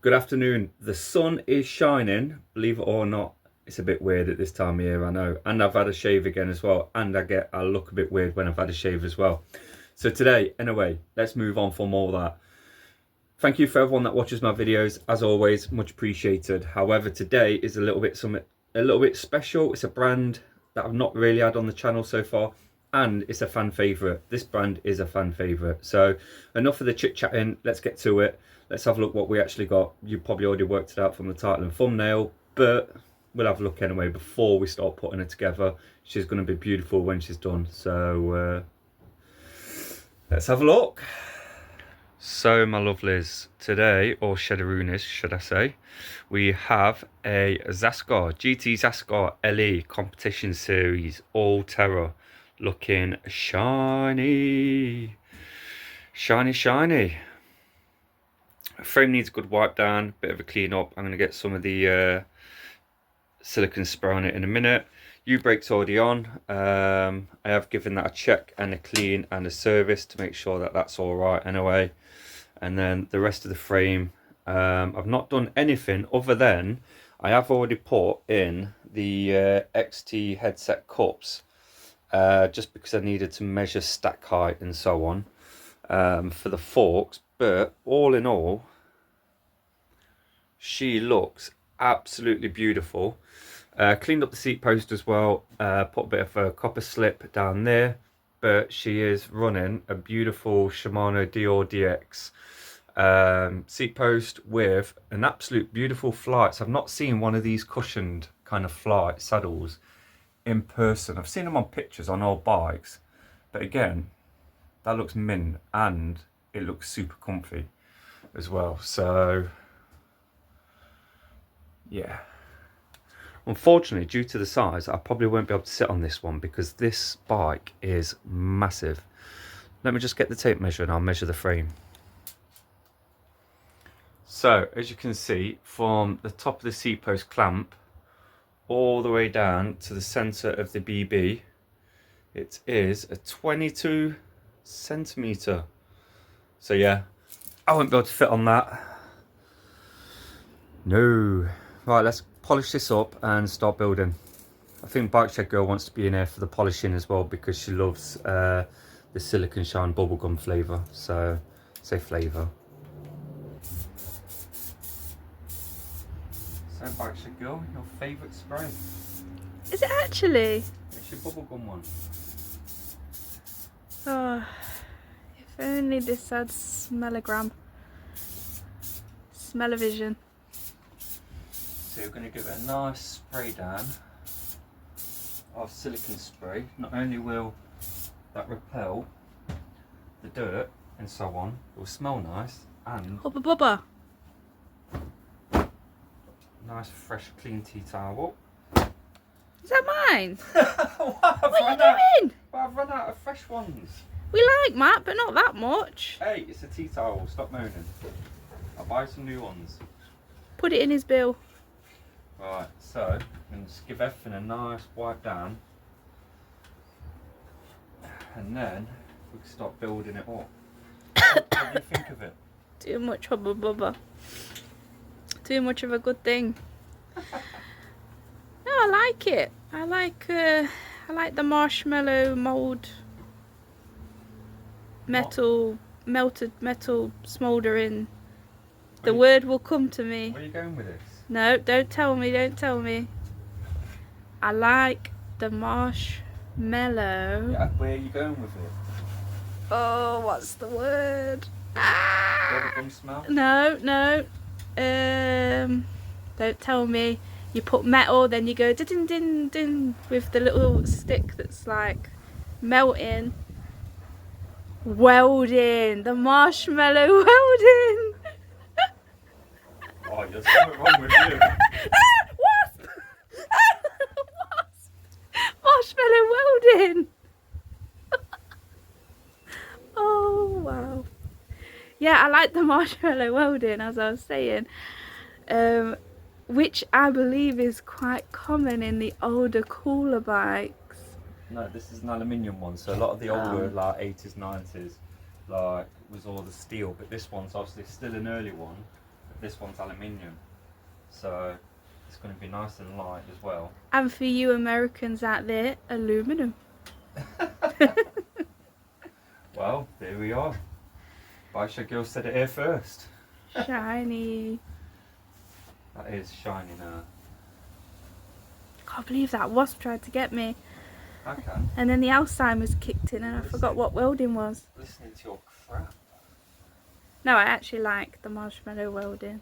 Good afternoon. The sun is shining, believe it or not. It's a bit weird at this time of year, I know. And I've had a shave again as well. And I look a bit weird when I've had a shave as well. So today, anyway, let's move on from all that. Thank you for everyone that watches my videos. As always, much appreciated. However, today is a little bit special. It's a brand that I've not really had on the channel so far. And it's a fan favourite. This brand is a fan favourite. So enough of the chit chatting. Let's get to it. Let's have a look what we actually got. You probably already worked it out from the title and thumbnail, but we'll have a look anyway before we start putting it together. She's going to be beautiful when she's done. So let's have a look. So my lovelies, today, or Shedderoonies should I say, we have a Zaskar, GT Zaskar LE competition series, all terror, looking shiny. Shiny, shiny. Frame needs a good wipe down, bit of a clean up. I'm going to get some of the silicone spray on it in a minute. U-brake's already on. I have given that a check and a clean and a service to make sure that that's all right anyway. And then the rest of the frame, I've not done anything other than I have already put in the XT headset cups, just because I needed to measure stack height and so on for the forks. But all in all, she looks absolutely beautiful. Cleaned up the seat post as well, put a bit of a copper slip down there, but she is running a beautiful Shimano Dior DX seat post with an absolute beautiful flight. So I've not seen one of these cushioned kind of flight saddles in person. I've seen them on pictures on old bikes, but again, that looks mint and it looks super comfy as well. So yeah, unfortunately, due to the size, I probably won't be able to sit on this one because this bike is massive. Let me just get the tape measure and I'll measure the frame. So as you can see, from the top of the seat post clamp all the way down to the center of the BB, it is a 22 centimeter. So yeah, I won't be able to fit on that. No. Right, let's polish this up and start building. I think Bike Shed Girl wants to be in here for the polishing as well because she loves the silicone shine bubblegum flavour. So, say flavour. So Bike Shed Girl, your favourite spray? Is it actually? It's your bubblegum one. Oh, if only this had smellogram. Smell-o-vision. So you're going to give it a nice spray down of silicone spray. Not only will that repel the dirt and so on, it will smell nice and Hubba bubba. nice fresh clean tea towel. Is that mine? What are you doing? Well, I've run out of fresh ones. We like Matt, but not that much. Hey, it's a tea towel, stop moaning. I'll buy some new ones. Put it in his bill. Right, so I'm going to just give everything a nice wipe down. And then we can start building it up. What do you think of it? Too much hubba bubba. Too much of a good thing. No, I like it. I like the marshmallow mold, melted metal smouldering. The word will come to me. Where are you going with this? No, don't tell me, don't tell me. I like the marshmallow. Yeah, where are you going with it? Oh, what's the word? Bubblegum smell? No. Don't tell me. You put metal, then you go din din din with the little stick that's like melting. Welding, the marshmallow welding. Oh, there's something wrong with you. Wasp! Wasp! Marshmallow welding. Oh wow. Yeah, I like the marshmallow welding, as I was saying, which I believe is quite common in the older, cooler bikes. No, this is an aluminium one, so a lot of the older like 80s, 90s, like was all the steel, but this one's obviously still an early one, this one's aluminium, so it's going to be nice and light as well. And for you Americans out there, aluminum. Well, there we are. Baisha Girl said it here first. Shiny. That is shiny now. Can't believe that wasp tried to get me. I can. And then the Alzheimer's kicked in and I forgot what welding was. Listening to your crap. No, I actually like the marshmallow welding.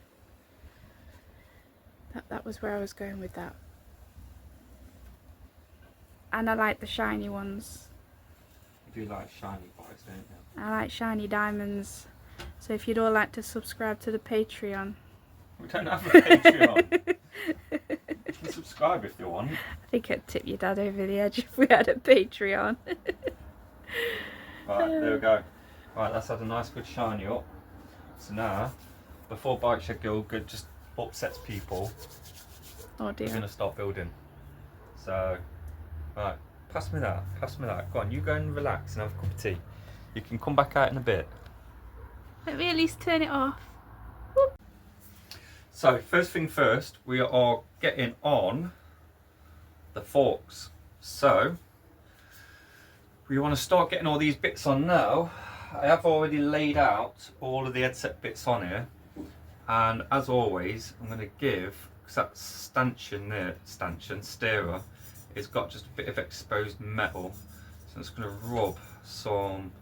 That was where I was going with that. And I like the shiny ones. You do like shiny bikes, don't you? I like shiny diamonds. So if you'd all like to subscribe to the Patreon. We don't have a Patreon. You can subscribe if you want. I think I'd tip your dad over the edge if we had a Patreon. Right, there we go. Right, that's had a nice good shiny up. So now, before Bike Shed Girl just upsets people, Oh we're dear. going to start building. So, right, pass me that, Go on, you go and relax and have a cup of tea. You can come back out in a bit. Let me at least turn it off. So, first thing first, we are getting on the forks. So, we want to start getting all these bits on now. I have already laid out all of the headset bits on here. And as always, I'm going to give, because that stanchion there, steerer, it's got just a bit of exposed metal. So I'm just going to rub some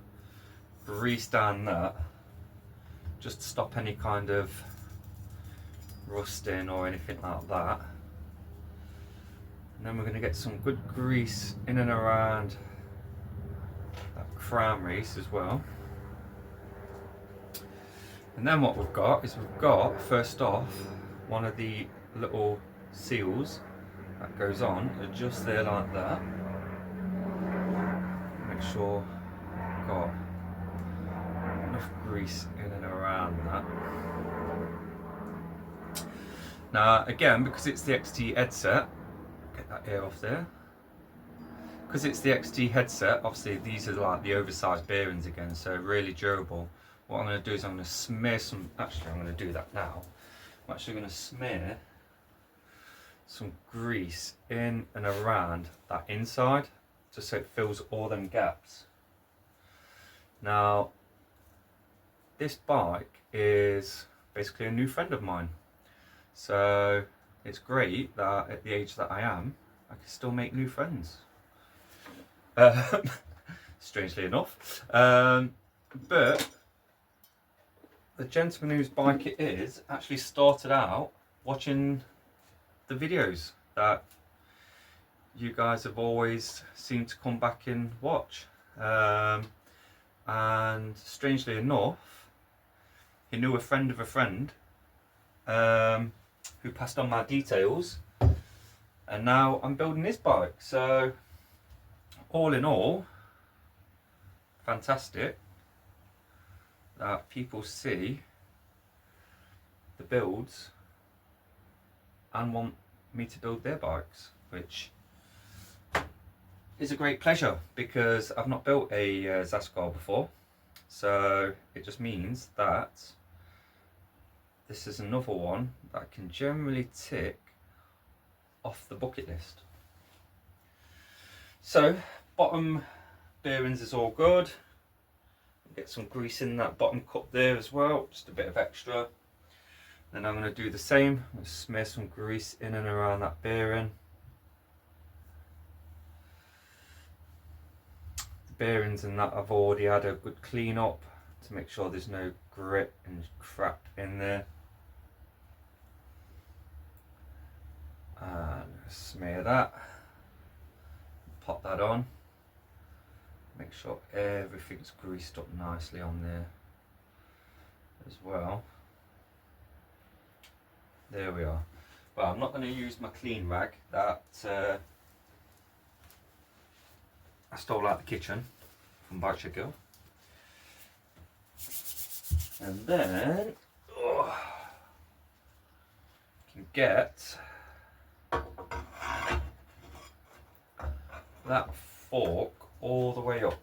grease down that, just to stop any kind of rusting or anything like that. And then we're going to get some good grease in and around that crown race as well. And then what we've got is first off, one of the little seals that goes on, just there like that. Make sure we've got enough grease in and around that. Now again, because it's the XT headset, get that air off there. Because it's the XT headset, obviously these are like the oversized bearings again, so really durable. What I'm going to do is I'm going to smear some, actually I'm going to do that now. I'm actually going to smear some grease in and around that inside, just so it fills all them gaps. Now, this bike is basically a new friend of mine. So it's great that at the age that I am, I can still make new friends. Strangely enough. But the gentleman whose bike it is actually started out watching the videos that you guys have always seemed to come back and watch. And strangely enough, he knew a friend of a friend who passed on my details, and now I'm building his bike. So all in all, fantastic that people see the builds and want me to build their bikes, which is a great pleasure because I've not built a Zaskar before. So it just means that this is another one that I can generally tick off the bucket list. So bottom bearings is all good. Get some grease in that bottom cup there as well, just a bit of extra. Then I'm going to do the same. I'm going to smear some grease in and around that bearing. The bearings and that I've already had a good clean up to make sure there's no grit and crap in there. And smear that. Pop that on. Make sure everything's greased up nicely on there as well. There we are. Well, I'm not going to use my clean rag that I stole out the kitchen from Bike Shed Girl. And then you can get that fork all the way up.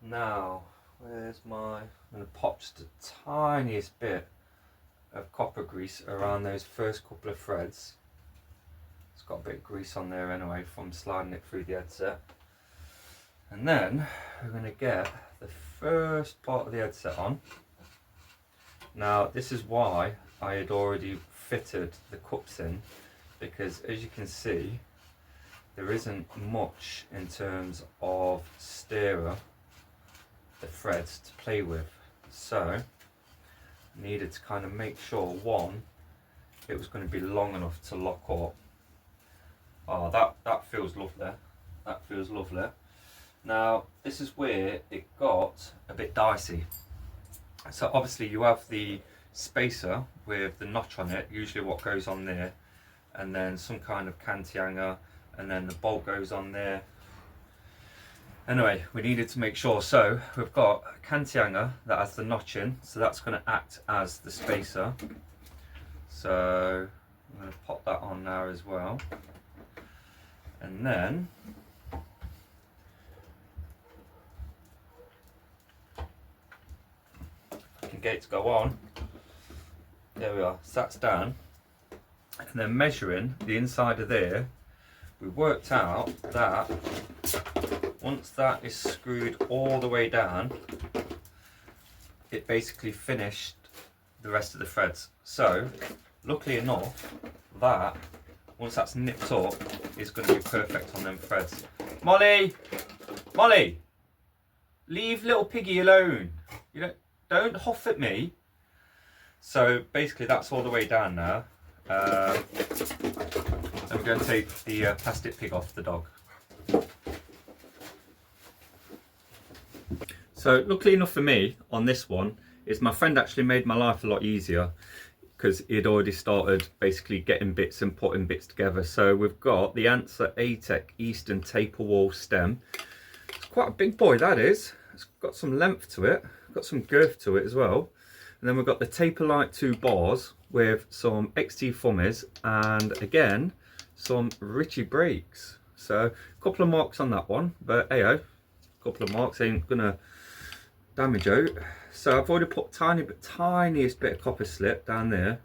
Now, where's my, I'm going to pop just the tiniest bit of copper grease around those first couple of threads. It's got a bit of grease on there anyway from sliding it through the headset. And then we're going to get the first part of the headset on. Now this is why I had already fitted the cups in, because as you can see there isn't much in terms of steerer, the threads to play with. So I needed to kind of make sure, one, it was going to be long enough to lock up. Oh, that feels lovely. That feels lovely. Now this is where it got a bit dicey. So obviously you have the spacer with the notch on it, usually what goes on there, and then some kind of canty hanger, and then the bolt goes on there. Anyway, we needed to make sure, so we've got a canty hanger that has the notch in, so that's going to act as the spacer. So I'm going to pop that on now as well, and then get it to go on. There we are, so that's down. And then measuring the inside of there, we worked out that once that is screwed all the way down, it basically finished the rest of the threads. So luckily enough, that once that's nipped up is going to be perfect on them threads. Molly, Molly, leave little piggy alone. You don't huff at me. So basically that's all the way down now. And we're going to take the plastic pig off the dog. So luckily enough for me on this one is my friend actually made my life a lot easier, because he'd already started basically getting bits and putting bits together. So we've got the Answer ATEC Eastern taper wall stem. It's quite a big boy, that is. It's got some length to it, got some girth to it as well. And then we've got the Taper Light 2 bars with some XT thummies and again some Ritchie brakes. So a couple of marks on that one, but hey, a couple of marks ain't gonna damage out. So I've already put tiniest bit of copper slip down there,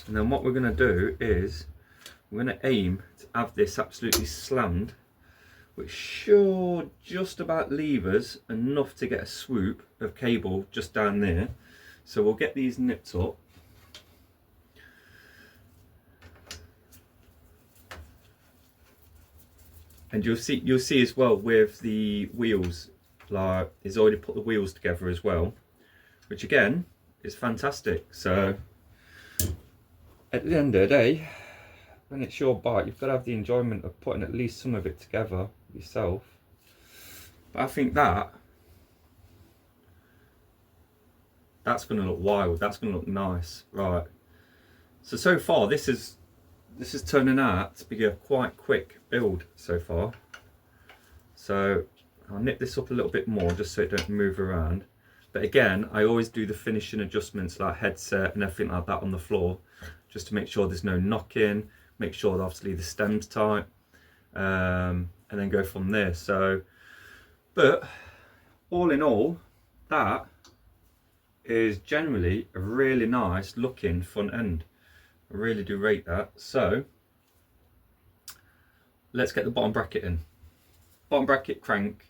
and then what we're going to do is we're going to aim to have this absolutely slammed, which should just about leave us enough to get a swoop of cable just down there. So we'll get these nipped up. And you'll see as well with the wheels, like he's already put the wheels together as well, which again is fantastic. So at the end of the day, when it's your bike, you've got to have the enjoyment of putting at least some of it together yourself. But I think that's going to look wild. That's going to look nice, right? So far this is turning out to be a quite quick build so far. So I'll nip this up a little bit more just so it don't move around. But again, I always do the finishing adjustments like headset and everything like that on the floor, just to make sure there's no knock-in, make sure that obviously the stem's tight, and then go from there. So, but all in all, that is generally a really nice looking front end. I really do rate that. So let's get the bottom bracket in. Bottom bracket crank,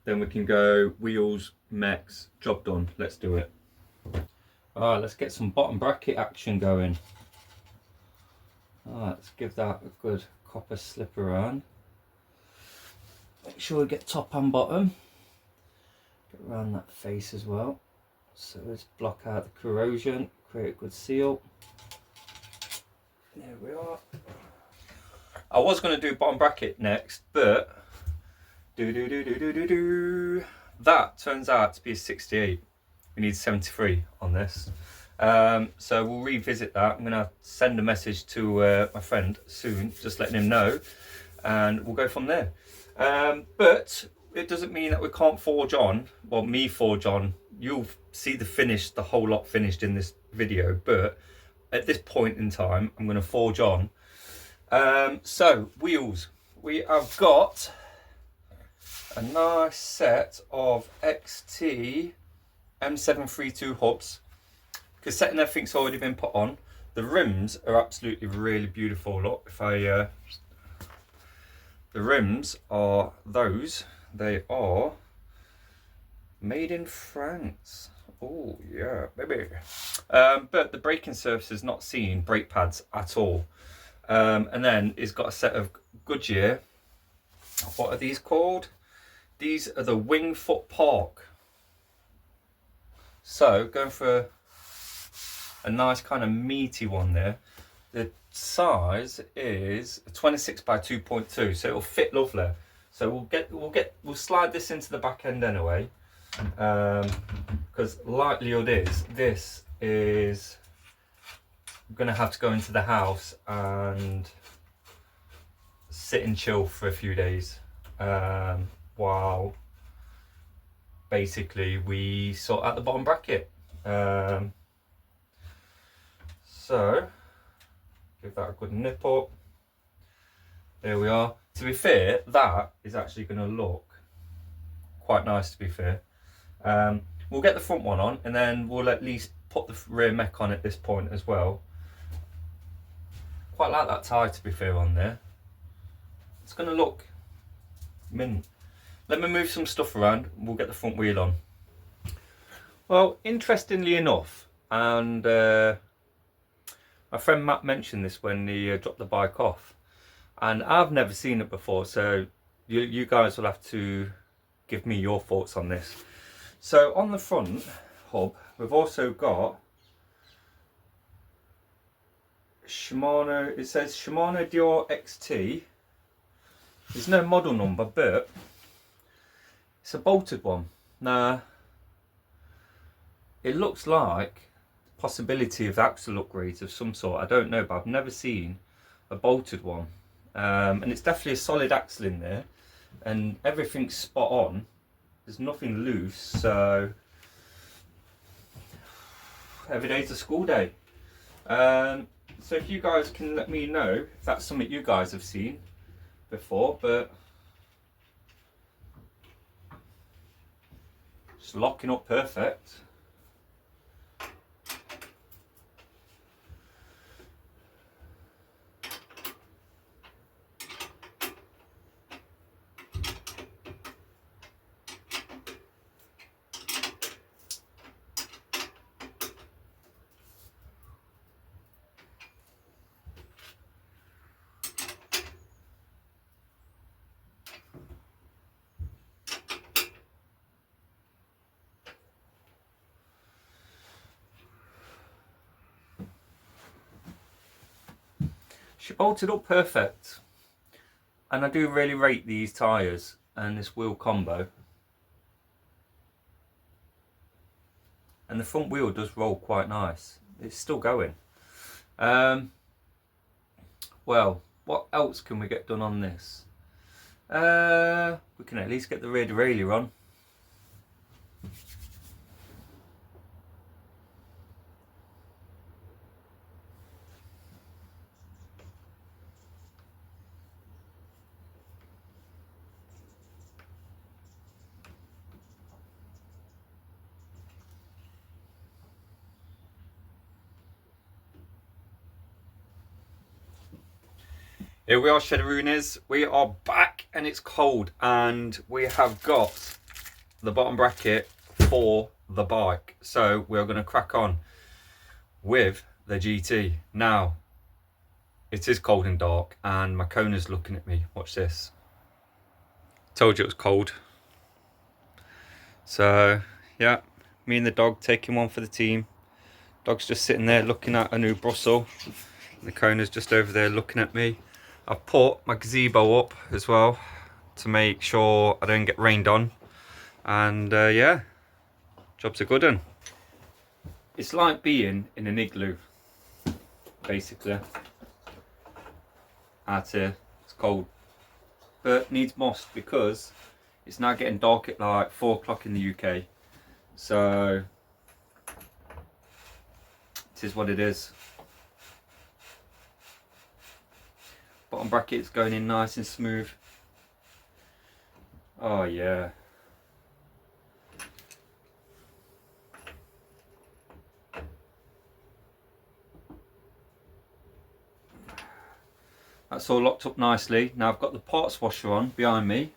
then we can go wheels, mechs, job done. Let's do it. Alright, let's get some bottom bracket action going. Alright, let's give that a good copper slip around. Make sure we get top and bottom. Get around that face as well. So let's block out the corrosion, create a good seal. There we are. I was going to do bottom bracket next, but that turns out to be a 68. We need 73 on this. So we'll revisit that. I'm going to send a message to my friend soon, just letting him know, and we'll go from there. But it doesn't mean that we can't forge on. Well, me forge on. You'll see the finish, the whole lot finished in this video, but at this point in time, I'm going to forge on. So wheels, we have got a nice set of XT M732 hubs. cassette and everything's already been put on. The rims are absolutely really beautiful. Look, if I the rims are those. They are made in France. Oh yeah, baby. But the braking surface is not seen brake pads at all. And then it's got a set of Goodyear. What are these called? These are the wing foot park. So going for a nice kind of meaty one there. The size is 26 by 2.2, so it'll fit lovely. So we'll slide this into the back end anyway, because likelihood is this is going to have to go into the house and sit and chill for a few days, while basically we sort out the bottom bracket. So give that a good nip up. There we are. To be fair, that is actually going to look quite nice, to be fair. We'll get the front one on, and then we'll at least put the rear mech on at this point as well. Quite like that tie, to be fair, on there. It's going to look mint. Let me move some stuff around, and we'll get the front wheel on. Well, interestingly enough, and my friend Matt mentioned this when he dropped the bike off, and I've never seen it before, so you guys will have to give me your thoughts on this. So on the front hub, we've also got Shimano. It says Shimano Dior XT. There's no model number, but it's a bolted one. Now, it looks like possibility of axle upgrades of some sort. I don't know, but I've never seen a bolted one. And it's definitely a solid axle in there, and everything's spot on. There's nothing loose, so every day's a school day. So if you guys can let me know if that's something you guys have seen before, but just locking up perfect. She bolted up perfect, and I do really rate these tyres and this wheel combo, and the front wheel does roll quite nice. It's still going. Well, what else can we get done on this? We can at least get the rear derailleur on. Here we are, Shedderoonies. We are back, and it's cold, and we have got the bottom bracket for the bike. So we're going to crack on with the GT. Now, it is cold and dark, and my Kona's looking at me. Watch this. Told you it was cold. So, yeah, me and the dog taking one for the team. Dog's just sitting there looking at a new Brussels. The Kona's just over there looking at me. I've put my gazebo up as well to make sure I don't get rained on, and yeah, job's a good one. It's like being in an igloo, basically. Out here, it's cold, but needs must, because it's now getting dark at like 4 o'clock in the UK, so it is what it is. Bottom bracket's going in nice and smooth. Oh yeah. That's all locked up nicely. Now I've got the parts washer on behind me.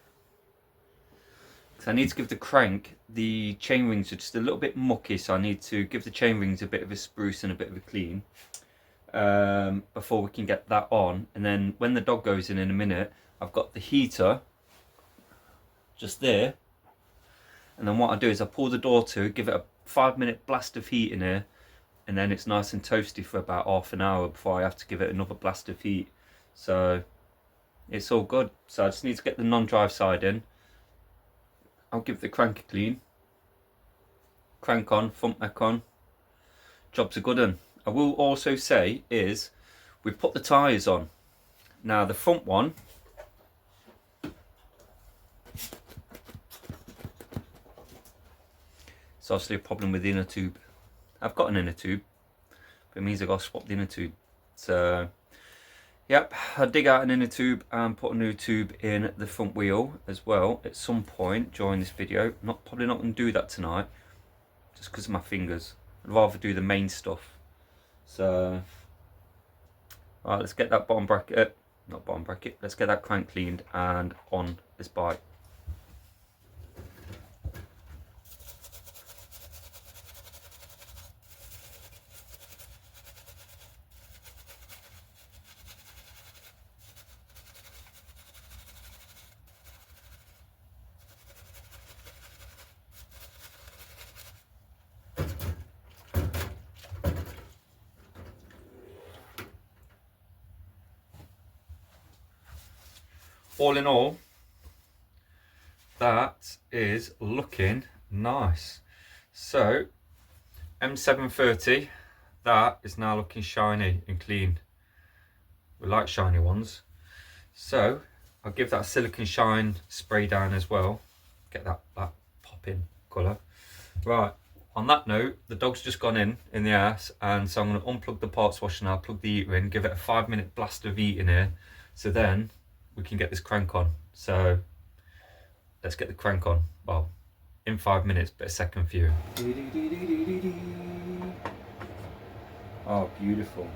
So I need to give the crank, the chain rings are just a little bit mucky, so I need to give the chain rings a bit of a spruce and a bit of a clean before we can get that on. And then when the dog goes in a minute, I've got the heater just there. And then what I do is I pull the door to, give it a 5-minute blast of heat in here, and then it's nice and toasty for about half an hour before I have to give it another blast of heat. So it's all good. So I just need to get the non-drive side in. I'll give the crank a clean. Crank on, front mech on. Job's a good one. I will also say is we put the tyres on. Now the front one, it's obviously a problem with the inner tube. I've got an inner tube, but it means I've got to swap the inner tube. So yep, I'll dig out an inner tube and put a new tube in the front wheel as well at some point during this video. Probably not going to do that tonight, just because of my fingers. I'd rather do the main stuff. So, alright, let's get that let's get that crank cleaned and on this bike. All in all, that is looking nice. So M730, that is now looking shiny and clean. We like shiny ones, so I'll give that a silicone shine spray down as well, get that popping colour. Right, on that note, the dog's just gone in the ass, and so I'm going to unplug the parts washer now, plug the heater in, give it a 5-minute blast of heat in here, so then we can get this crank on. So let's get the crank on. Well, in 5 minutes, but a second view. Oh, beautiful.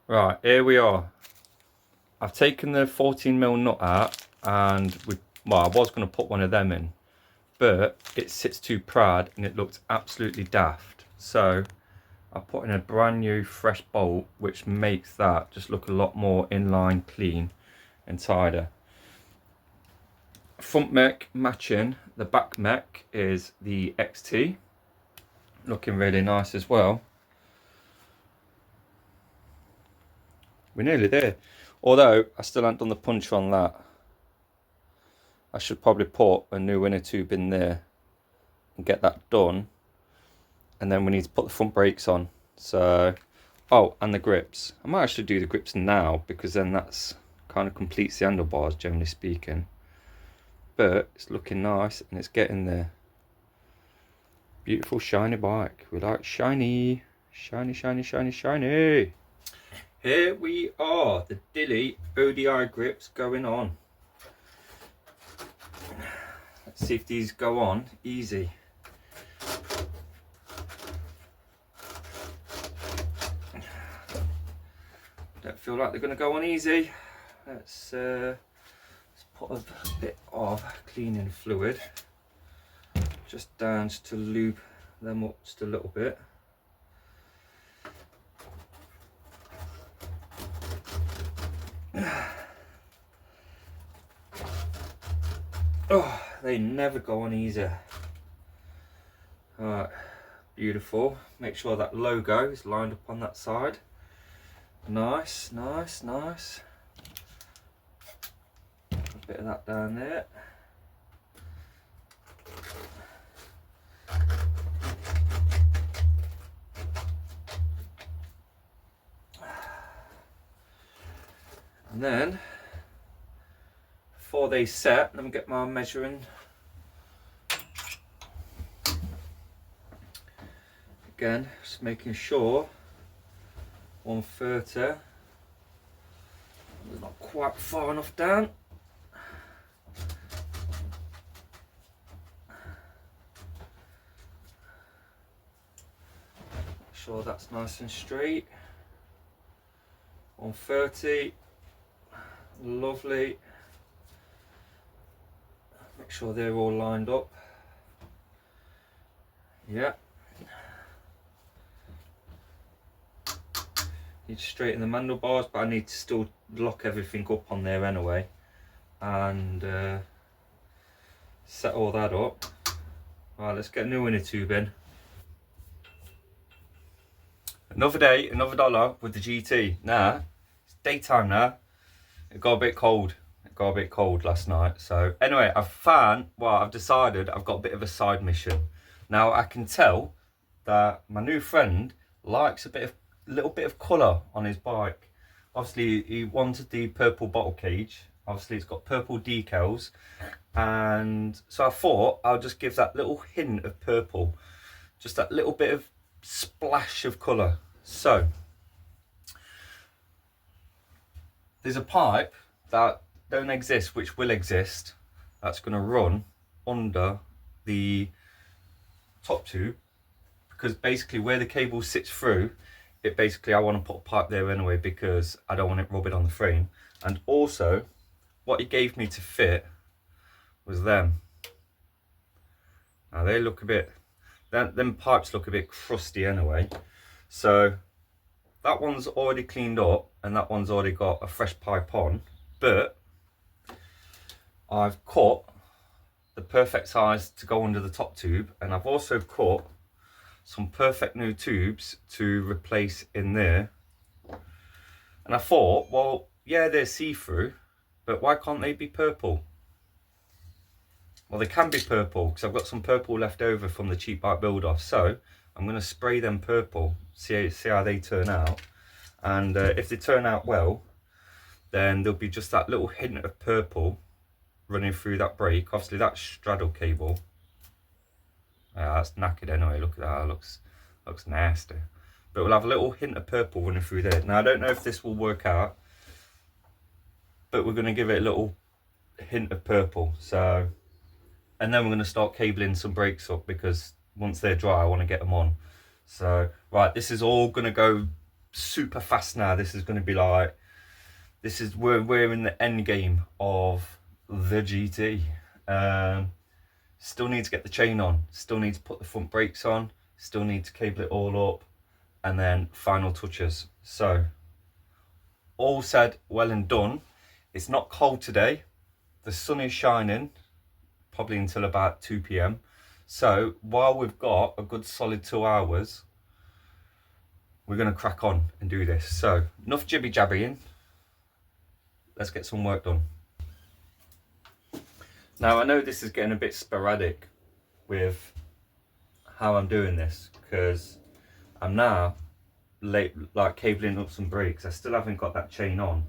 Right, here we are. I've taken the 14mm nut out, and I was going to put one of them in, but it sits too proud and it looked absolutely daft. So I put in a brand new fresh bolt, which makes that just look a lot more inline, clean and tighter. Front mech matching, the back mech is the XT, looking really nice as well. We're nearly there, although I still haven't done the punch on that. I should probably put a new inner tube in there and get that done, and then we need to put the front brakes on. So, oh, and the grips. I might actually do the grips now, because then that's kind of completes the handlebars, generally speaking. But it's looking nice and it's getting there. Beautiful shiny bike. We like shiny, shiny, shiny, shiny, shiny. Here we are, the Dilly ODI grips going on. Let's see if these go on easy. don't feel like they're going to go on easy. Let's put a bit of cleaning fluid just down just to lube them up just a little bit. Oh, they never go on easy. Alright, beautiful. Make sure that logo is lined up on that side. Nice, nice, nice. A bit of that down there. And then, before they set, let me get my measuring. Again, just making sure 130. Not quite far enough down. Make sure that's nice and straight. 130. Lovely. Make sure they're all lined up. Yeah. Need to straighten the handlebars, but I need to still lock everything up on there anyway, and set all that up. Right, let's get a new inner tube in. Another day, another dollar with the GT. Now, it's daytime now. It got a bit cold. It got a bit cold last night. So anyway, I've decided I've got a bit of a side mission. Now I can tell that my new friend likes a little bit of colour on his bike. Obviously he wanted the purple bottle cage. Obviously it's got purple decals, and so I thought I'll just give that little hint of purple, just that little bit of splash of colour. So there's a pipe that don't exist, which will exist, that's going to run under the top tube, because basically where the cable sits through, I want to put a pipe there anyway, because I don't want it rubbing on the frame. And also, what he gave me to fit was them. Now they look a bit, them pipes look a bit crusty anyway. So that one's already cleaned up, and that one's already got a fresh pipe on, but I've cut the perfect size to go under the top tube, and I've also cut some perfect new tubes to replace in there. And I thought, well, yeah, they're see-through, but why can't they be purple? Well, they can be purple, because I've got some purple left over from the cheap bike build-off, so I'm going to spray them purple, see how they turn out. And if they turn out well, then there'll be just that little hint of purple running through that brake. Obviously that's straddle cable. That's knackered anyway, look at that, it looks nasty. But we'll have a little hint of purple running through there. Now I don't know if this will work out, but we're going to give it a little hint of purple. So, and then we're going to start cabling some brakes up, because once they're dry I want to get them on. So right, this is all going to go super fast now. This is going to be like, we're in the end game of the GT. Still need to get the chain on, still need to put the front brakes on, still need to cable it all up, and then final touches. So all said, well and done. It's not cold today, the sun is shining, probably until about 2 p.m. So while we've got a good solid 2 hours, we're going to crack on and do this. So enough jibby jabbying, let's get some work done. Now I know this is getting a bit sporadic with how I'm doing this, because I'm now like cabling up some brakes. I still haven't got that chain on,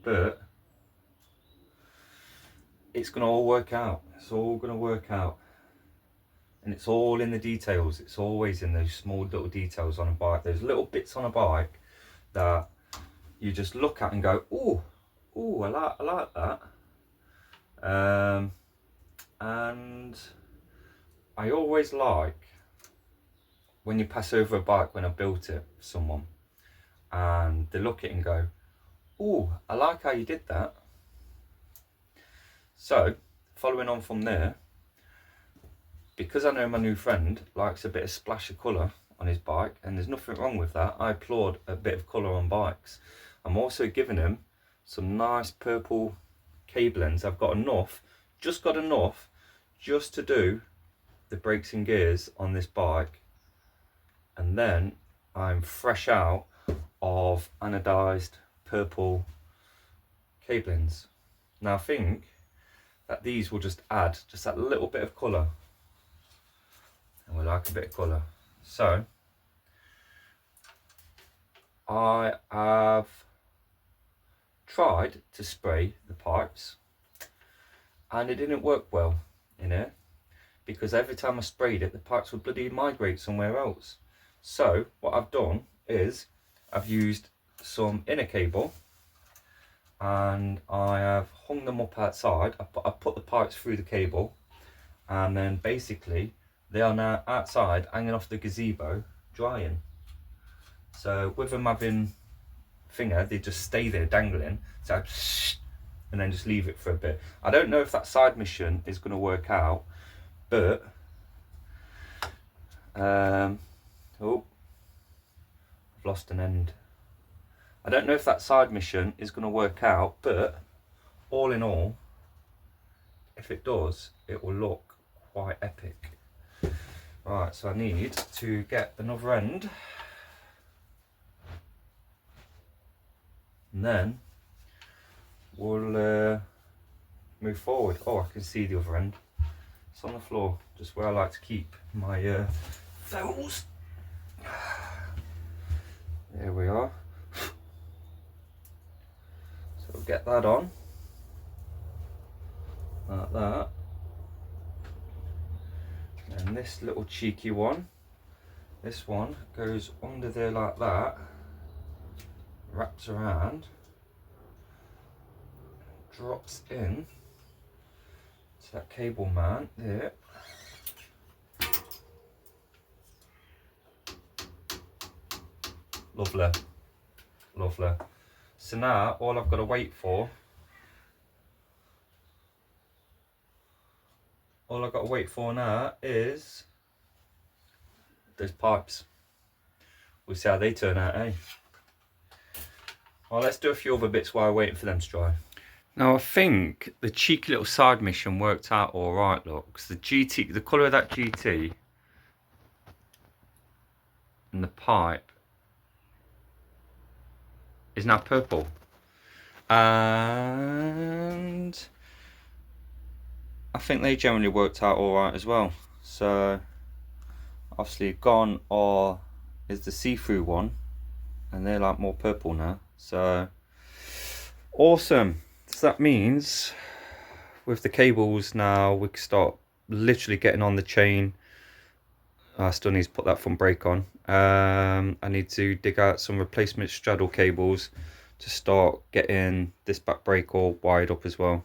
but it's going to all work out. It's all going to work out. And it's all in the details. It's always in those small little details on a bike. There's little bits on a bike that you just look at and go, ooh, I like that. And I always like when you pass over a bike when I built it for someone, and they look at it and go, "Oh, I like how you did that." So following on from there, because I know my new friend likes a bit of splash of colour on his bike, and there's nothing wrong with that, I applaud a bit of colour on bikes. I'm also giving him some nice purple cablings. I've got enough, just to do the brakes and gears on this bike, and then I'm fresh out of anodized purple cablings. Now I think that these will just add just that little bit of colour, and we like a bit of colour. So I have tried to spray the pipes and it didn't work well in here, because every time I sprayed it the pipes would bloody migrate somewhere else. So what I've done is I've used some inner cable and I have hung them up outside. I put the pipes through the cable, and then basically they are now outside hanging off the gazebo drying. So with them having finger, they just stay there dangling, so and then just leave it for a bit. I don't know if that side mission is going to work out, but oh, I've lost an end. I don't know if that side mission is going to work out, but all in all, if it does, it will look quite epic. Right, so I need to get another end, and then we'll move forward. Oh, I can see the other end. It's on the floor, just where I like to keep my fowls. There we are. So we'll get that on, like that. And this little cheeky one, this one goes under there like that, wraps around, drops in to that cable mount there. Lovely, lovely. So now all I've got to wait for, now is those pipes. We'll see how they turn out, eh? Well, let's do a few other bits while we're waiting for them to dry. Now I think the cheeky little side mission worked out all right. Look, because the colour of that GT and the pipe is now purple, and I think they generally worked out all right as well. So obviously gone is the see-through one, and they're like more purple now. So awesome. So that means with the cables now we can start literally getting on the chain. I still need to put that front brake on. I need to dig out some replacement straddle cables to start getting this back brake all wired up as well.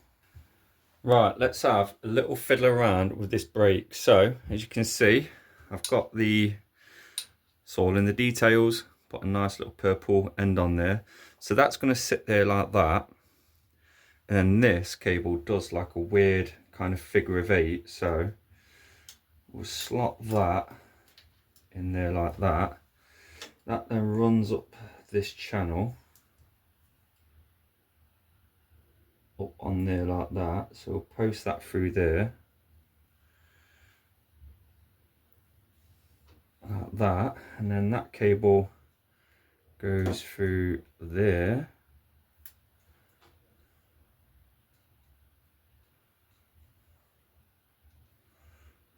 Right, let's have a little fiddle around with this brake. So as you can see, I've got it's all in the details, put a nice little purple end on there. So that's going to sit there like that, and then this cable does like a weird kind of figure of 8, so we'll slot that in there like that. That then runs up this channel up on there like that, so we'll post that through there like that, and then that cable goes through there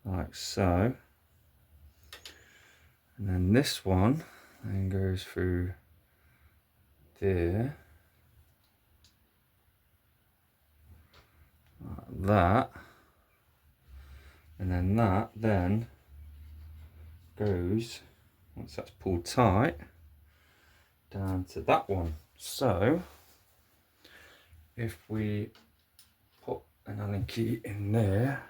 like so, and then this one then goes through there like that, and then that then goes, once that's pulled tight, down to that one. So if we put an Allen key in there,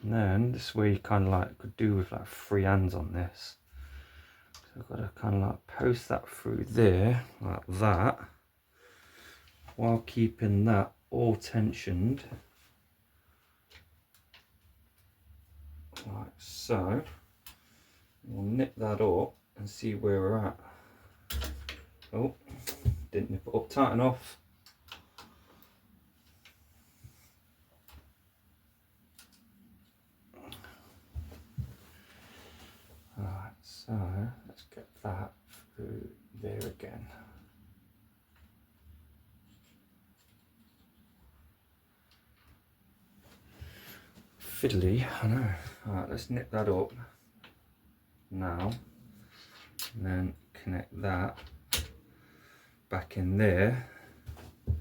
and then this way you kind of like could do with like 3 hands on this. I've got to kind of like post that through there like that, while keeping that all tensioned like so. We'll nip that up and see where we're at. Oh, didn't nip it up tight enough. Alright, so let's get that through there again. Fiddly, I know. Alright, let's nip that up now, and then connect that back in there, and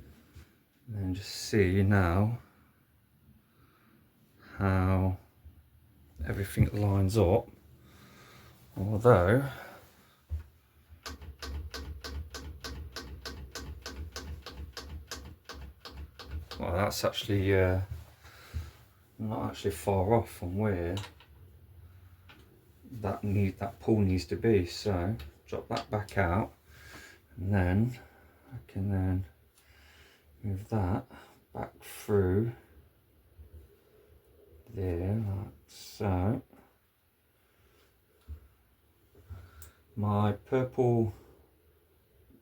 then just see now how everything lines up. Although well, that's actually not actually far off from where that pull needs to be. So drop that back out, and then I can then move that back through there like so. My purple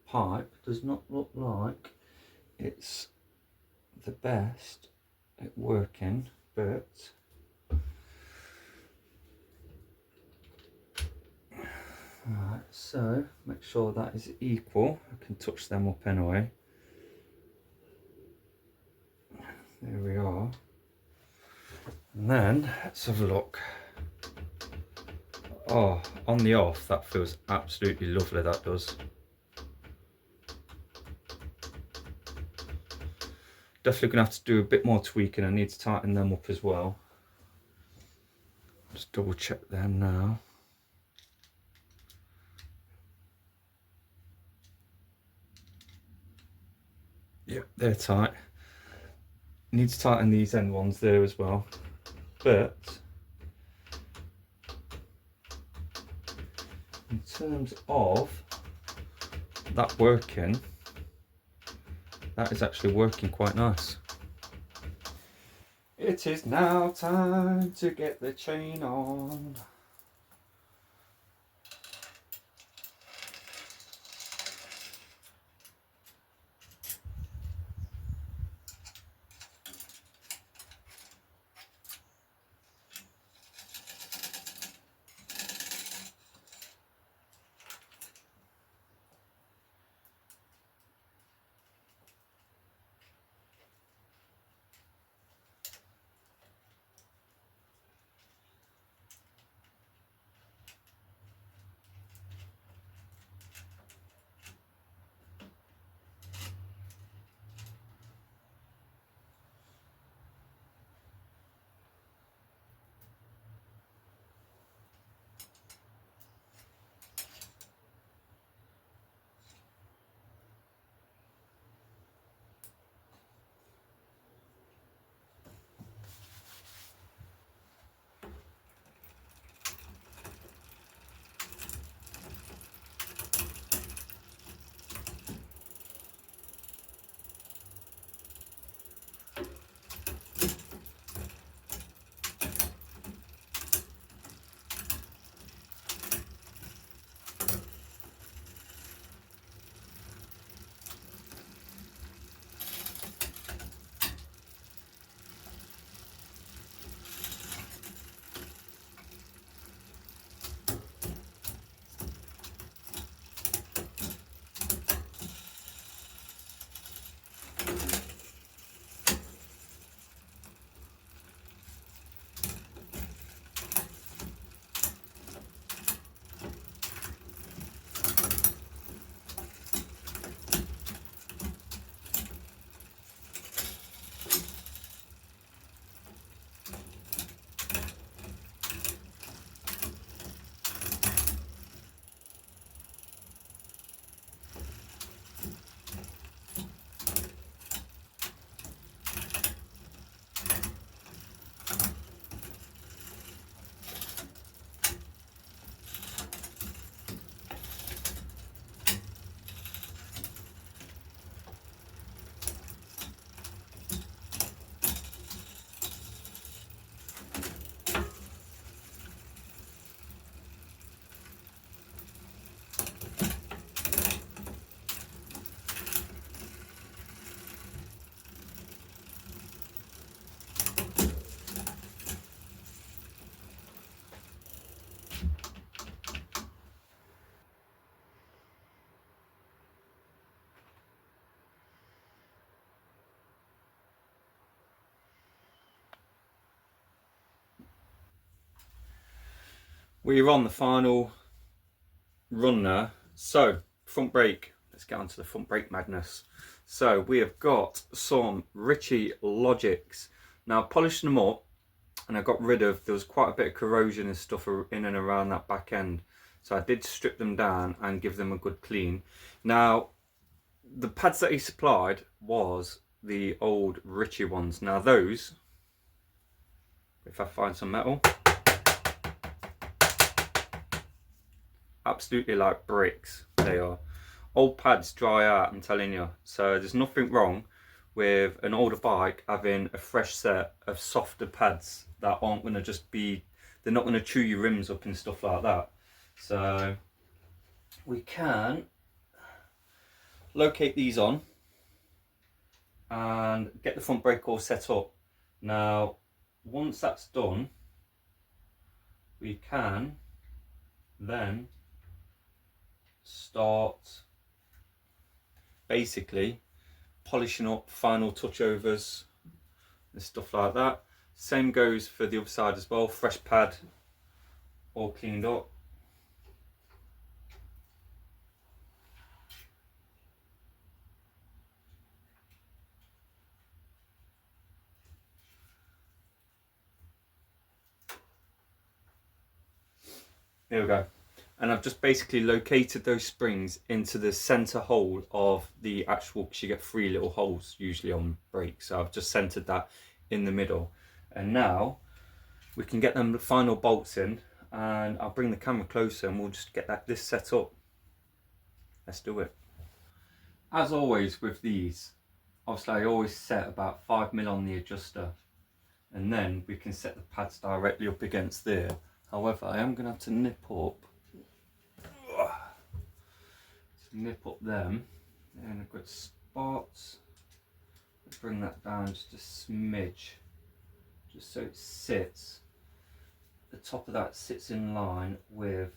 pipe does not look like it's the best at working, but alright, so make sure that is equal. I can touch them up anyway. There we are. And then let's have a look. Oh, on the off, that feels absolutely lovely, that does. Definitely gonna have to do a bit more tweaking. I need to tighten them up as well. Just double check them now. Yep, they're tight. Need to tighten these end ones there as well. But in terms of that working, that is actually working quite nice. It is now time to get the chain on. We're on the final run now. So, front brake. Let's get on to the front brake madness. So, we have got some Ritchie Logics. Now, polishing them up, and I got rid of, there was quite a bit of corrosion and stuff in and around that back end. So I did strip them down and give them a good clean. Now, the pads that he supplied was the old Ritchie ones. Now those, if I find some metal, absolutely like bricks they are. Old pads dry out, I'm telling you. So there's nothing wrong with an older bike having a fresh set of softer pads that aren't going to just be, they're not going to chew your rims up and stuff like that. So we can locate these on and get the front brake all set up. Now once that's done, we can then start basically polishing up, final touchovers and stuff like that. Same goes for the other side as well. Fresh pad, all cleaned up. There we go. And I've just basically located those springs into the center hole of the actual, because you get 3 little holes usually on brakes. So I've just centered that in the middle. And now we can get them final bolts in, and I'll bring the camera closer and we'll just get this set up. Let's do it. As always with these, obviously I always set about 5mm on the adjuster, and then we can set the pads directly up against there. However, I am going to have to nip up them. They're in a good spot. Bring that down just a smidge, just so it sits. The top of that sits in line with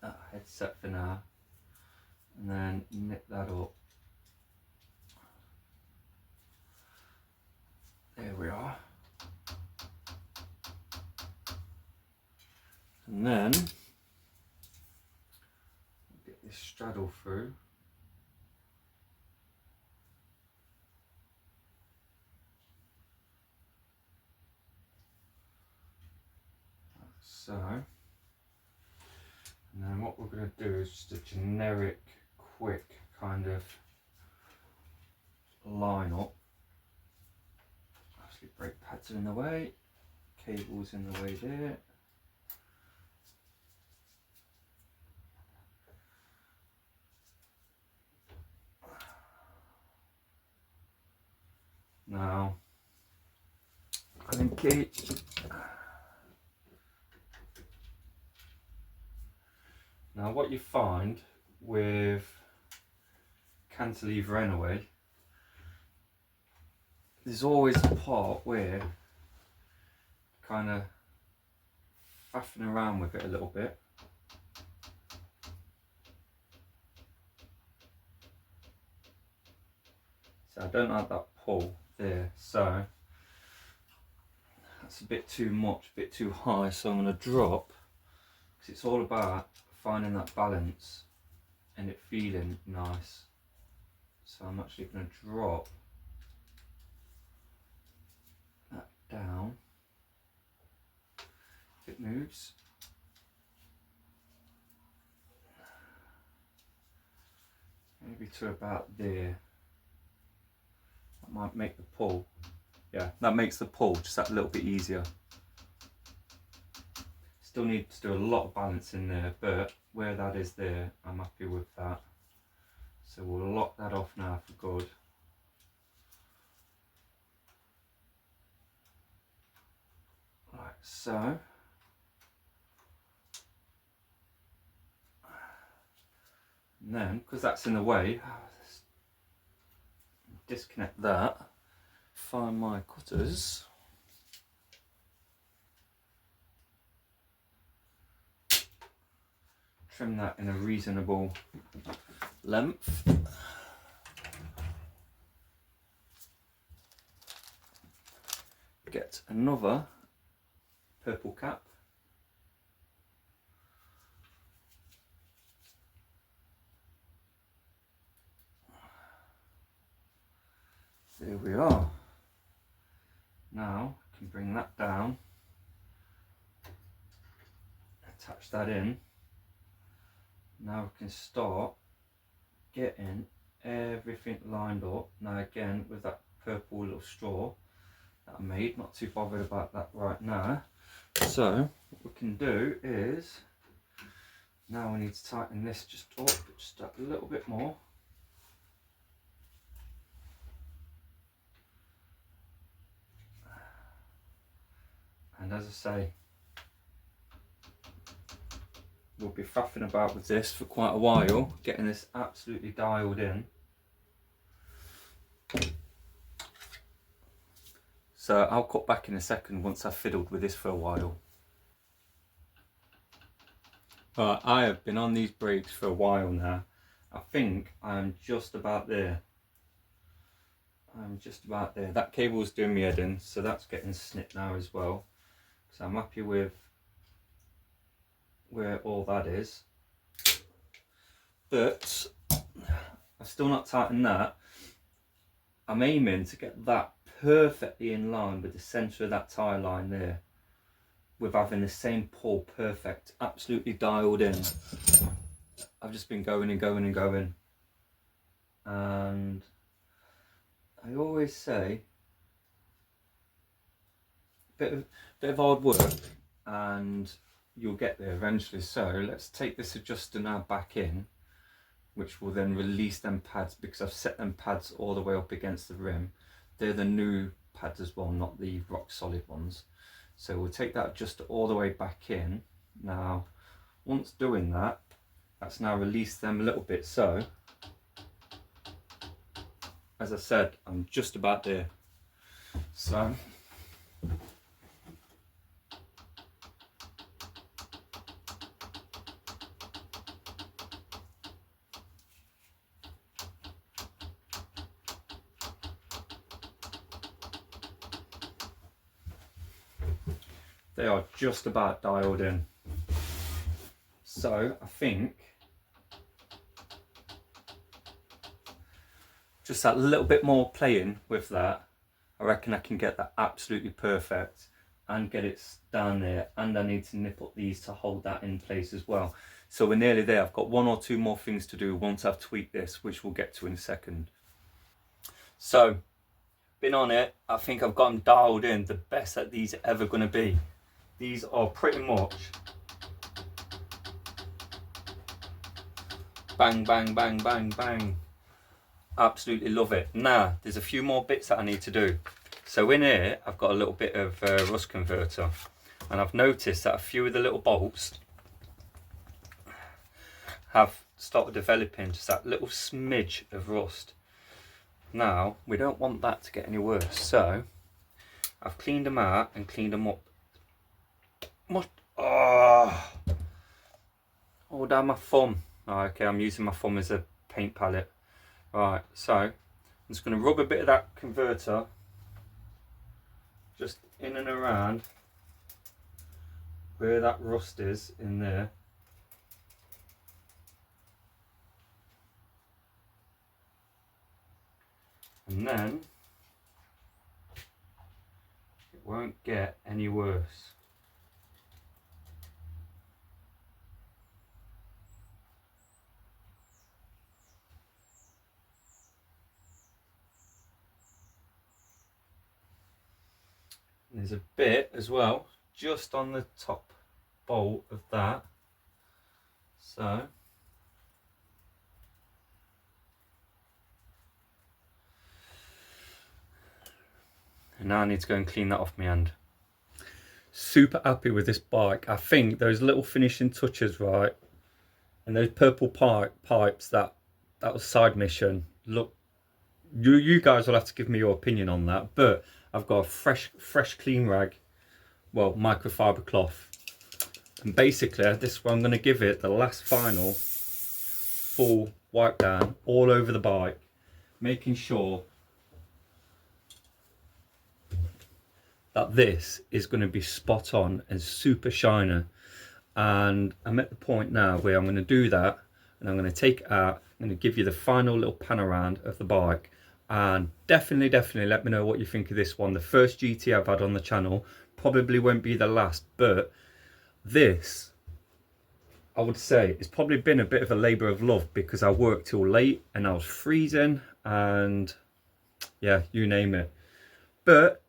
that headset for now, and then nip that up. There we are. And then get this straddle through. Like so. And then what we're going to do is just a generic, quick kind of line up. Obviously brake pads are in the way, cables in the way there. Now, now what you find with cantilever anyway, there's always a part where kind of faffing around with it a little bit. So I don't like that pull there, so that's a bit too much, a bit too high, so I'm going to drop, because it's all about finding that balance and it feeling nice. So I'm actually going to drop that down, if it moves. Maybe to about there. That might make the pull. Yeah, that makes the pull just that little bit easier. Still need to do a lot of balance in there, but where that is there, I'm happy with that. So we'll lock that off now for good. Like so. And then, because that's in the way, disconnect that, find my cutters, trim that in a reasonable length. Get another purple cap. There we are. Now I can bring that down, attach that in. Now we can start getting everything lined up. Now again, with that purple little straw that I made, not too bothered about that right now. So what we can do is, now we need to tighten this just up, just a little bit more. And as I say, we'll be faffing about with this for quite a while, getting this absolutely dialed in. So I'll cut back in a second once I've fiddled with this for a while. I have been on these brakes for a while now. I think I'm just about there. I'm just about there. That cable's doing me head in, so that's getting snipped now as well. So I'm happy with where all that is. But I've still not tightened that. I'm aiming to get that perfectly in line with the centre of that tie line there, with having the same pull perfect, absolutely dialed in. I've just been going and going and going, and I always say bit of hard work and you'll get there eventually. So let's take this adjuster now back in, which will then release them pads, because I've set them pads all the way up against the rim. They're the new pads as well, not the rock solid ones. So we'll take that adjuster all the way back in. Now, once doing that, that's now released them a little bit. So, as I said, I'm just about there. So, they are just about dialed in. So I think just that little bit more playing with that, I reckon I can get that absolutely perfect and get it down there. And I need to nip up these to hold that in place as well. So we're nearly there. I've got one or two more things to do once I've tweaked this, which we'll get to in a second. So, been on it. I think I've got them dialed in, the best that these are ever going to be. These are pretty much bang, bang, bang, bang, bang. Absolutely love it. Now, there's a few more bits that I need to do. So in here, I've got a little bit of rust converter, and I've noticed that a few of the little bolts have started developing just that little smidge of rust. Now, we don't want that to get any worse, so I've cleaned them out and cleaned them up. What? Oh, down my thumb. Oh, okay, I'm using my thumb as a paint palette. Right, so I'm just going to rub a bit of that converter just in and around where that rust is in there. And then it won't get any worse. And there's a bit as well just on the top bolt of that. So and now I need to go and clean that off my hand. Super happy with this bike. I think those little finishing touches, right, and those purple pipes, that was side mission. Look, you guys will have to give me your opinion on that, but I've got a fresh clean rag, well, microfiber cloth, and basically this one I'm going to give it the last final full wipe down all over the bike, making sure that this is going to be spot on and super shiny. And I'm at the point now where I'm going to do that, and I'm going to take it out. I'm going to give you the final little pan around of the bike, and definitely let me know what you think of this one. The first GT I've had on the channel, probably won't be the last, but this, I would say, it's probably been a bit of a labour of love, because I worked till late and I was freezing and yeah, you name it. But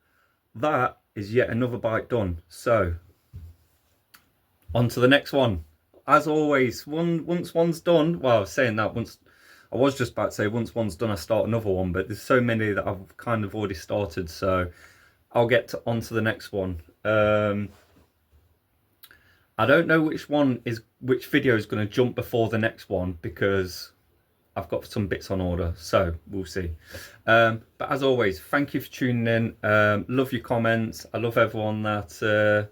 that is yet another bike done. So on to the next one. As always, once one's done, well, I was saying that once, I was just about to say once one's done I start another one, but there's so many that I've kind of already started, so I'll get on to the next one. I don't know which video is going to jump before the next one, because I've got some bits on order, so we'll see. But as always, thank you for tuning in. Love your comments. I love everyone that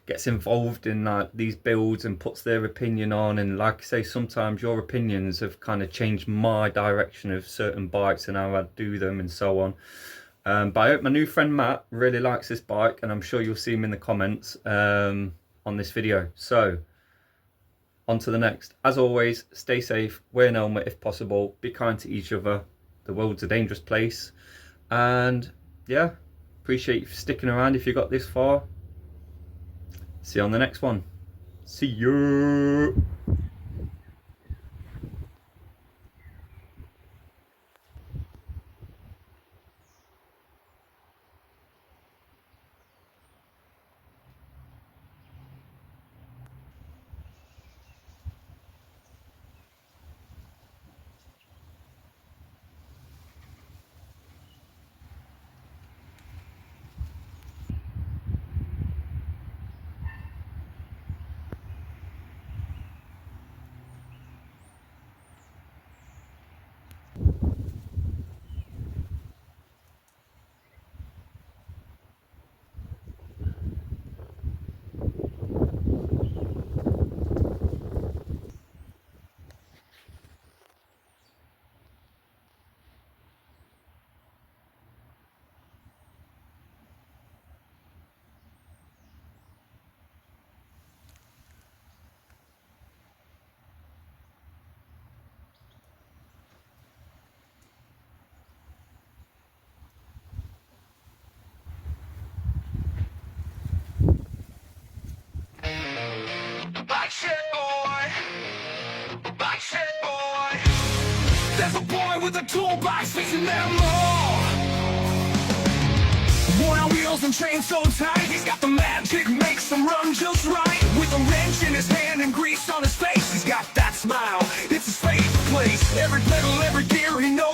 gets involved in these builds and puts their opinion on. And like I say, sometimes your opinions have kind of changed my direction of certain bikes and how I do them and so on. But I hope my new friend Matt really likes this bike, and I'm sure you'll see him in the comments on this video. So on to the next. As always, stay safe, wear an helmet if possible, be kind to each other. The world's a dangerous place. And yeah, appreciate you for sticking around if you got this far. See you on the next one. See you. There's a boy with a toolbox fixing them all. Worn on wheels and chains so tight, he's got the magic, makes them run just right. With a wrench in his hand and grease on his face, he's got that smile, it's his favorite place. Every pedal, every gear, he knows